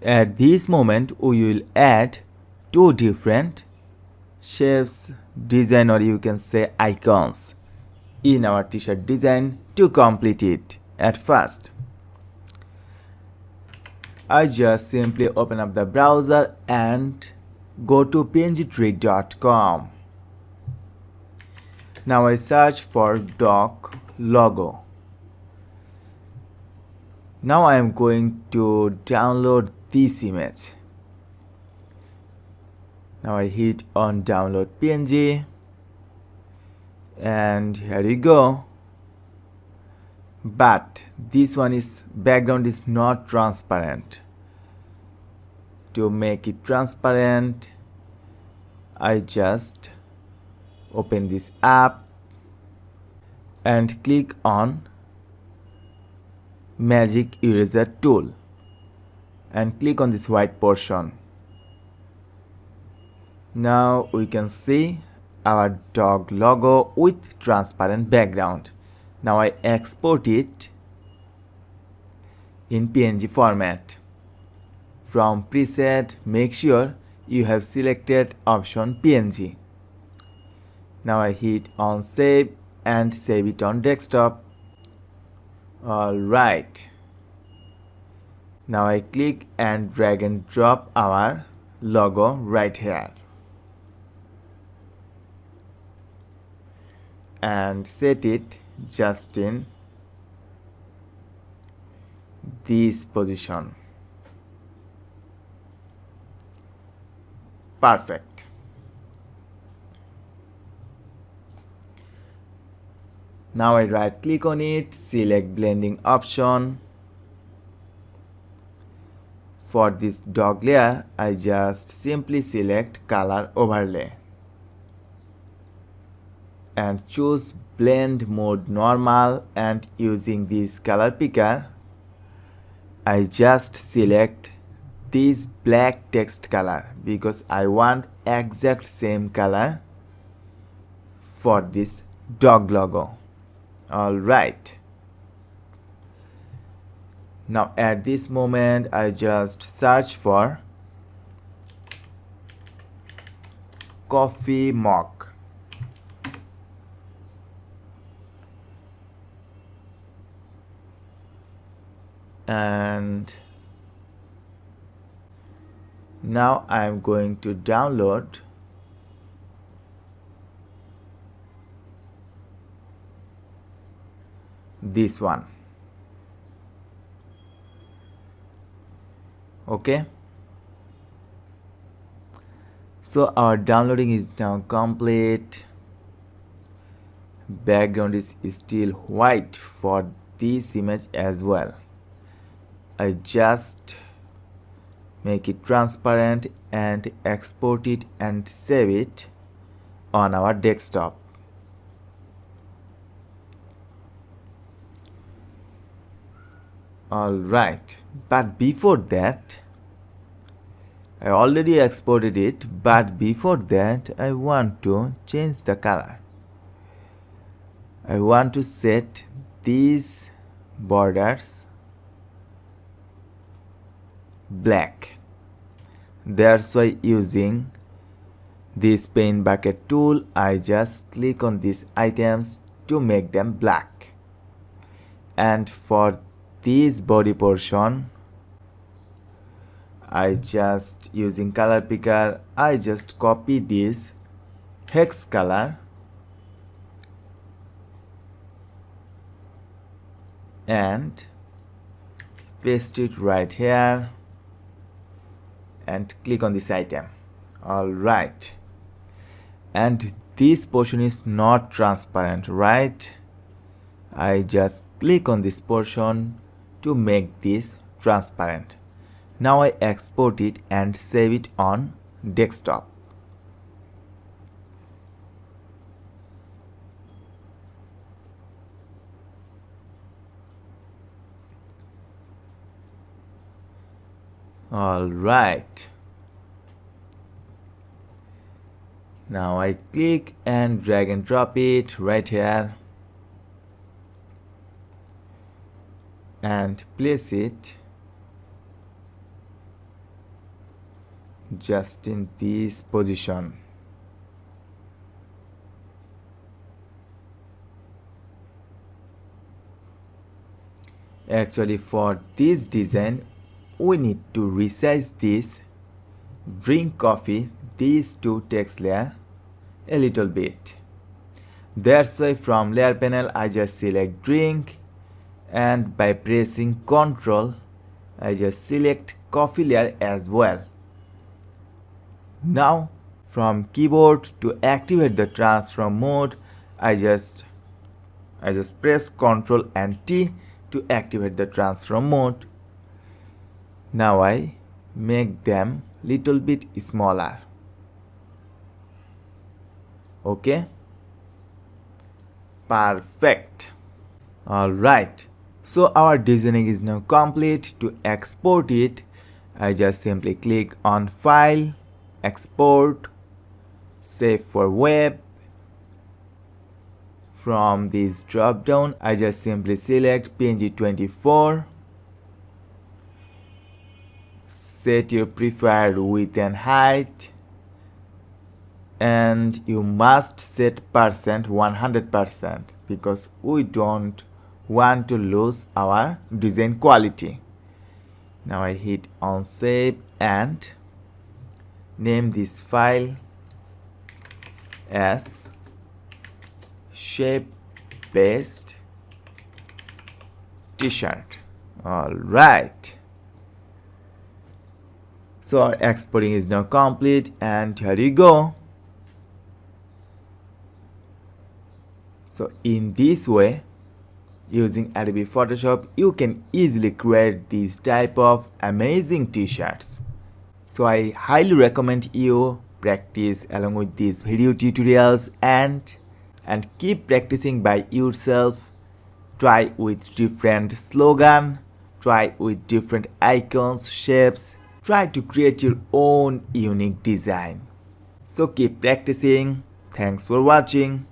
At this moment we will add two different shapes, design, or you can say icons in our t-shirt design. To complete it, at first I just simply open up the browser and go to pngtree.com. Now I search for dog logo. Now I am going to download this image. Now I hit on download PNG, and here you go. But this one is background is not transparent. To make it transparent, I just open this app and click on magic eraser tool and click on this white portion. Now we can see our dog logo with transparent background. Now I export it in PNG format. From preset, make sure you have selected option PNG. Now I hit on save and save it on desktop. Alright. Now I click and drag and drop our logo right here. And set it just in this position. Perfect. Now I right click on it, select blending option. For this dog layer, I just simply select color overlay and choose blend mode normal, and using this color picker I just select this black text color because I want exact same color for this dog logo. Alright. Now at this moment I just search for coffee mug. And now I am going to download this one. Okay, so our downloading is now complete. Background is still white for this image as well. I just make it transparent and export it and save it on our desktop. Alright, but before that, I already exported it, but before that I want to change the color. I want to set these borders black. That's why using this pen bucket tool I just click on these items to make them black. And for this body portion I just using color picker I just copy this hex color and paste it right here and click on this item. Alright, and this portion is not transparent, right? I just click on this portion to make this transparent. Now I export it and save it on desktop. Alright. Now I click and drag and drop it right here and place it just in this position. Actually, for this design, we need to resize this drink coffee, these two text layer a little bit. That's why from layer panel I just select drink, and by pressing Ctrl I just select coffee layer as well. Now from keyboard to activate the transform mode, I just press Ctrl and T to activate the transform mode. Now I make them little bit smaller. Okay, perfect. Alright, so our designing is now complete. To export it, I just simply click on File, Export, Save for Web. From this drop down, I just simply select PNG24. Set your preferred width and height, and you must set percent 100% because we don't want to lose our design quality. Now I hit on save and name this file as shape based t-shirt. Alright, so our exporting is now complete, and here you go. So in this way, using Adobe Photoshop, you can easily create these type of amazing t-shirts. So I highly recommend you practice along with these video tutorials and keep practicing by yourself. Try with different slogan, try with different icons, shapes. Try to create your own unique design. So keep practicing. Thanks for watching.